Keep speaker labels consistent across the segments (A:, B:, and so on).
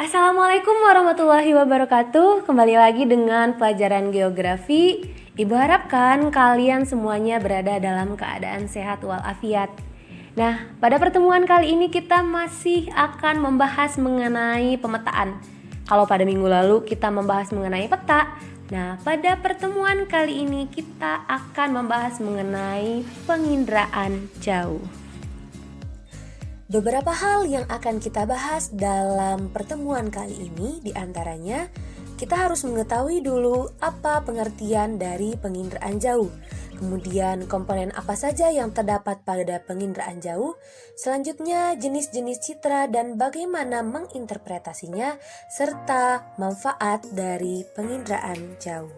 A: Assalamualaikum warahmatullahi wabarakatuh. Kembali lagi dengan pelajaran geografi. Ibu harapkan kalian semuanya berada dalam keadaan sehat walafiat. Nah, pada pertemuan kali ini kita masih akan membahas mengenai pemetaan. Kalau pada minggu lalu kita membahas mengenai peta, nah pada pertemuan kali ini kita akan membahas mengenai penginderaan jauh. Beberapa hal yang akan kita bahas dalam pertemuan kali ini diantaranya kita harus mengetahui dulu apa pengertian dari penginderaan jauh. Kemudian komponen apa saja yang terdapat pada penginderaan jauh. Selanjutnya jenis-jenis citra dan bagaimana menginterpretasinya serta manfaat dari penginderaan jauh.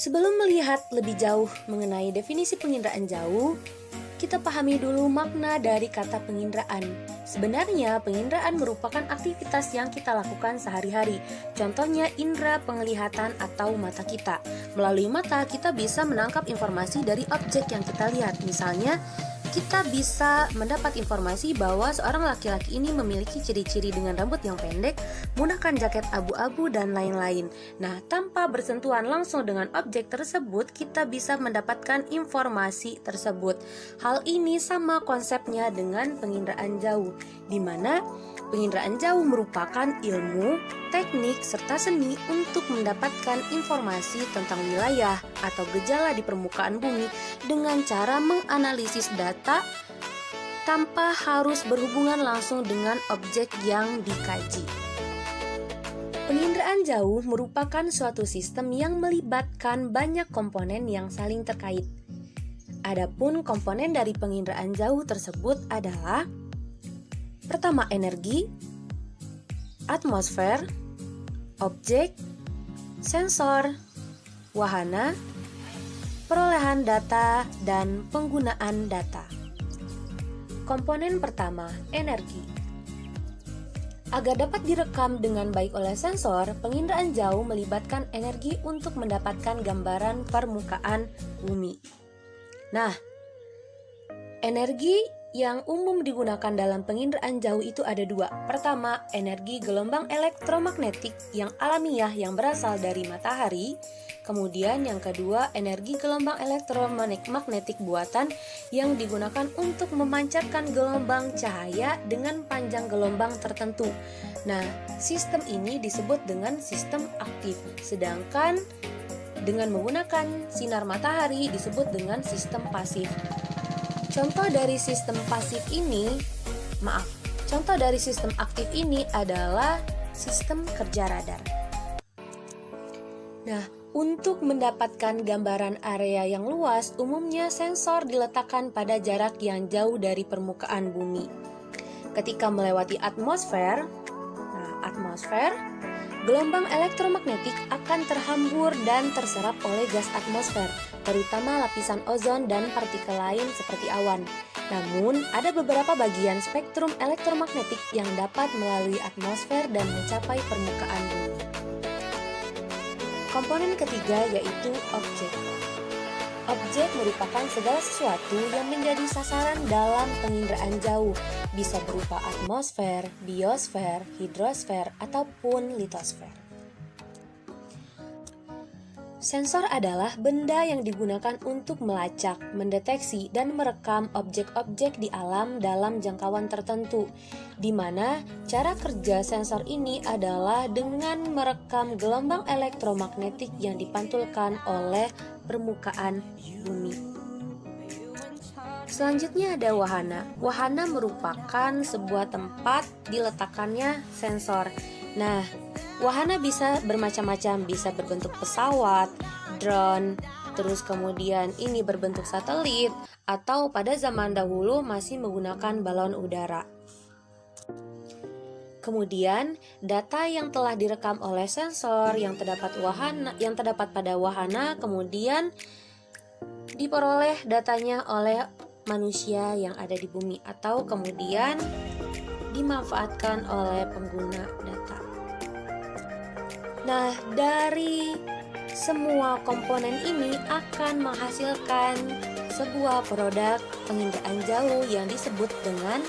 A: Sebelum melihat lebih jauh mengenai definisi penginderaan jauh, kita pahami dulu makna dari kata penginderaan. Sebenarnya penginderaan merupakan aktivitas yang kita lakukan sehari-hari. Contohnya indera penglihatan atau mata kita. Melalui mata kita bisa menangkap informasi dari objek yang kita lihat. Misalnya, kita bisa mendapat informasi bahwa seorang laki-laki ini memiliki ciri-ciri dengan rambut yang pendek, menggunakan jaket abu-abu, dan lain-lain. Nah, tanpa bersentuhan langsung dengan objek tersebut, kita bisa mendapatkan informasi tersebut. Hal ini sama konsepnya dengan penginderaan jauh, di mana penginderaan jauh merupakan ilmu, teknik, serta seni untuk mendapatkan informasi tentang wilayah atau gejala di permukaan bumi dengan cara menganalisis data tanpa harus berhubungan langsung dengan objek yang dikaji. Penginderaan jauh merupakan suatu sistem yang melibatkan banyak komponen yang saling terkait. Adapun komponen dari penginderaan jauh tersebut adalah: pertama, energi, atmosfer, objek, sensor, wahana, perolehan data, dan penggunaan data. Komponen pertama, energi. Agar dapat direkam dengan baik oleh sensor, penginderaan jauh melibatkan energi untuk mendapatkan gambaran permukaan bumi. Nah, energi yang umum digunakan dalam penginderaan jauh itu ada dua. Pertama, energi gelombang elektromagnetik yang alamiah yang berasal dari matahari. Kemudian yang kedua, energi gelombang elektromagnetik buatan yang digunakan untuk memancarkan gelombang cahaya dengan panjang gelombang tertentu. Nah, sistem ini disebut dengan sistem aktif. Sedangkan dengan menggunakan sinar matahari disebut dengan sistem pasif. Contoh dari sistem aktif ini adalah sistem kerja radar. Nah, untuk mendapatkan gambaran area yang luas, umumnya sensor diletakkan pada jarak yang jauh dari permukaan bumi. Ketika melewati atmosfer, gelombang elektromagnetik akan terhambur dan terserap oleh gas atmosfer, terutama lapisan ozon dan partikel lain seperti awan. Namun, ada beberapa bagian spektrum elektromagnetik yang dapat melalui atmosfer dan mencapai permukaan bumi. Komponen ketiga yaitu objek. Objek merupakan segala sesuatu yang menjadi sasaran dalam penginderaan jauh, bisa berupa atmosfer, biosfer, hidrosfer, ataupun litosfer. Sensor adalah benda yang digunakan untuk melacak, mendeteksi, dan merekam objek-objek di alam dalam jangkauan tertentu, di mana cara kerja sensor ini adalah dengan merekam gelombang elektromagnetik yang dipantulkan oleh permukaan bumi. Selanjutnya ada wahana. Wahana merupakan sebuah tempat diletakkannya sensor. Nah, wahana bisa bermacam-macam, bisa berbentuk pesawat, drone, terus kemudian ini berbentuk satelit, atau pada zaman dahulu masih menggunakan balon udara. Kemudian, data yang telah direkam oleh sensor yang terdapat pada wahana kemudian diperoleh datanya oleh manusia yang ada di bumi atau kemudian dimanfaatkan oleh pengguna data. Nah, dari semua komponen ini akan menghasilkan sebuah produk penginderaan jauh yang disebut dengan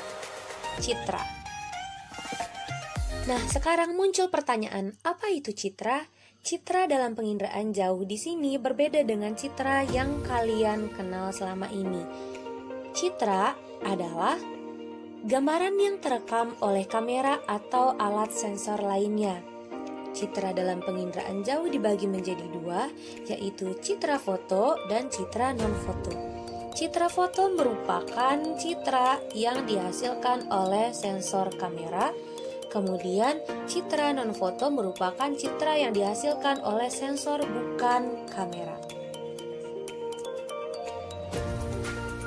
A: citra. Nah, sekarang muncul pertanyaan, apa itu citra? Citra dalam penginderaan jauh di sini berbeda dengan citra yang kalian kenal selama ini. Citra adalah gambaran yang terekam oleh kamera atau alat sensor lainnya. Citra dalam penginderaan jauh dibagi menjadi dua, yaitu citra foto dan citra non-foto. Citra foto merupakan citra yang dihasilkan oleh sensor kamera. Kemudian, citra non-foto merupakan citra yang dihasilkan oleh sensor bukan kamera.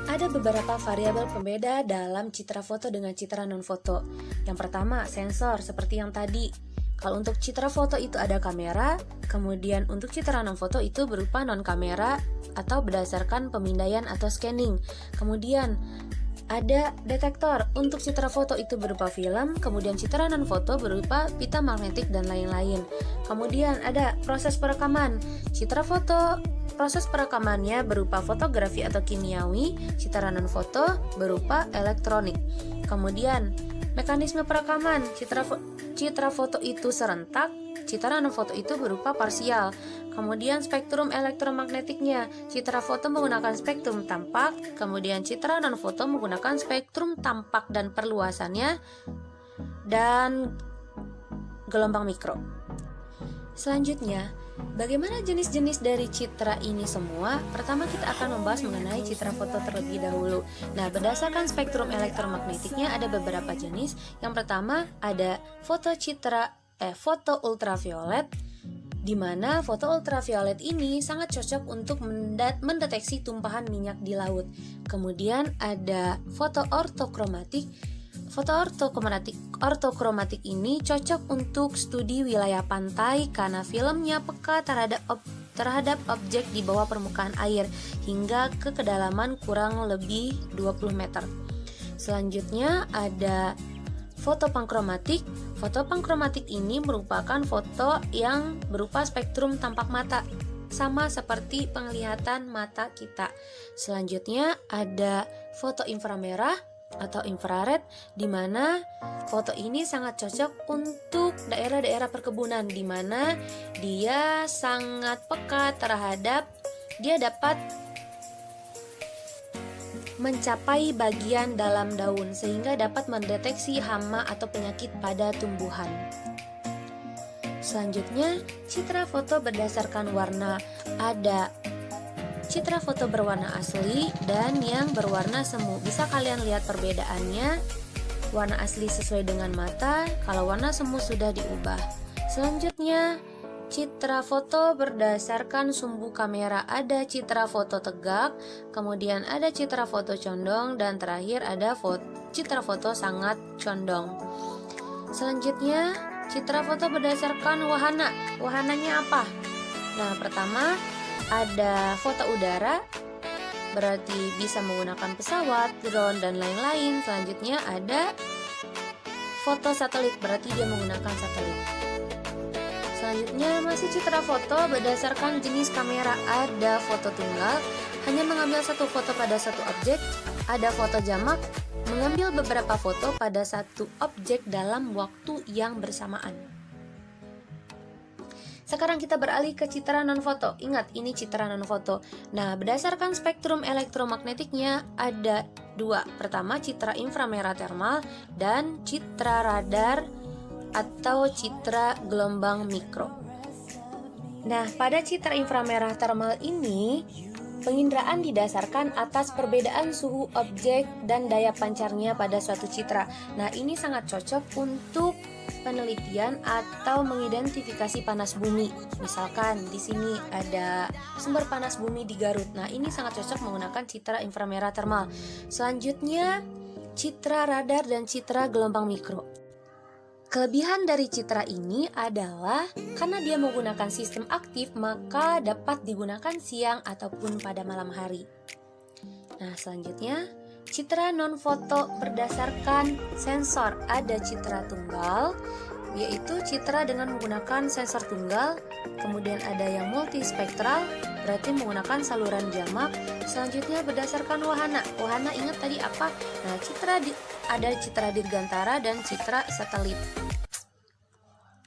A: Ada beberapa variabel pembeda dalam citra foto dengan citra non-foto. Yang pertama, sensor seperti yang tadi. Kalau untuk citra foto itu ada kamera, kemudian untuk citra non-foto itu berupa non-kamera atau berdasarkan pemindaian atau scanning. Kemudian ada detektor, untuk citra foto itu berupa film, kemudian citra non-foto berupa pita magnetik dan lain-lain. Kemudian ada proses perekaman, citra foto, proses perekamannya berupa fotografi atau kimiawi, citra non-foto berupa elektronik. Kemudian mekanisme perekaman, citra foto itu serentak, citra non-foto itu berupa parsial. Kemudian spektrum elektromagnetiknya, citra foto menggunakan spektrum tampak, kemudian citra non-foto menggunakan spektrum tampak dan perluasannya dan gelombang mikro. Selanjutnya, bagaimana jenis-jenis dari citra ini semua? Pertama kita akan membahas mengenai citra foto terlebih dahulu. Nah, berdasarkan spektrum elektromagnetiknya ada beberapa jenis. Yang pertama ada foto ultraviolet, di mana foto ultraviolet ini sangat cocok untuk mendeteksi tumpahan minyak di laut. Kemudian ada foto ortokromatik. Foto ortokromatik ini cocok untuk studi wilayah pantai karena filmnya peka terhadap objek di bawah permukaan air hingga ke kedalaman kurang lebih 20 meter. Selanjutnya ada foto pankromatik. Foto pankromatik ini merupakan foto yang berupa spektrum tampak mata, sama seperti penglihatan mata kita. Selanjutnya ada foto inframerah atau infrared, di mana foto ini sangat cocok untuk daerah-daerah perkebunan, di mana dia sangat peka dia dapat mencapai bagian dalam daun sehingga dapat mendeteksi hama atau penyakit pada tumbuhan. Selanjutnya, citra foto berdasarkan warna. Ada citra foto berwarna asli dan yang berwarna semu. Bisa kalian lihat perbedaannya. Warna asli sesuai dengan mata, kalau warna semu sudah diubah. Selanjutnya, citra foto berdasarkan sumbu kamera. Ada citra foto tegak, kemudian ada citra foto condong, dan terakhir ada citra foto sangat condong. Selanjutnya, citra foto berdasarkan wahana. Wahananya apa? Nah, pertama ada foto udara, berarti bisa menggunakan pesawat, drone, dan lain-lain. Selanjutnya ada foto satelit, berarti dia menggunakan satelit. Selanjutnya masih citra foto berdasarkan jenis kamera. Ada foto tunggal, hanya mengambil satu foto pada satu objek. Ada foto jamak, mengambil beberapa foto pada satu objek dalam waktu yang bersamaan. Sekarang kita beralih ke citra non-foto. Ingat, ini citra non-foto. Nah, berdasarkan spektrum elektromagnetiknya ada dua. Pertama, citra inframerah termal dan citra radar atau citra gelombang mikro. Nah, pada citra inframerah termal ini, penginderaan didasarkan atas perbedaan suhu objek dan daya pancarnya pada suatu citra. Nah, ini sangat cocok untuk penelitian atau mengidentifikasi panas bumi. Misalkan di sini ada sumber panas bumi di Garut. Nah, ini sangat cocok menggunakan citra inframerah termal. Selanjutnya, citra radar dan citra gelombang mikro. Kelebihan dari citra ini adalah karena dia menggunakan sistem aktif, maka dapat digunakan siang ataupun pada malam hari. Nah, selanjutnya citra non-foto berdasarkan sensor. Ada citra tunggal, yaitu citra dengan menggunakan sensor tunggal. Kemudian ada yang multispektral, berarti menggunakan saluran jamak. Selanjutnya berdasarkan wahana. Wahana ingat tadi apa? Nah, ada citra dirgantara dan citra satelit.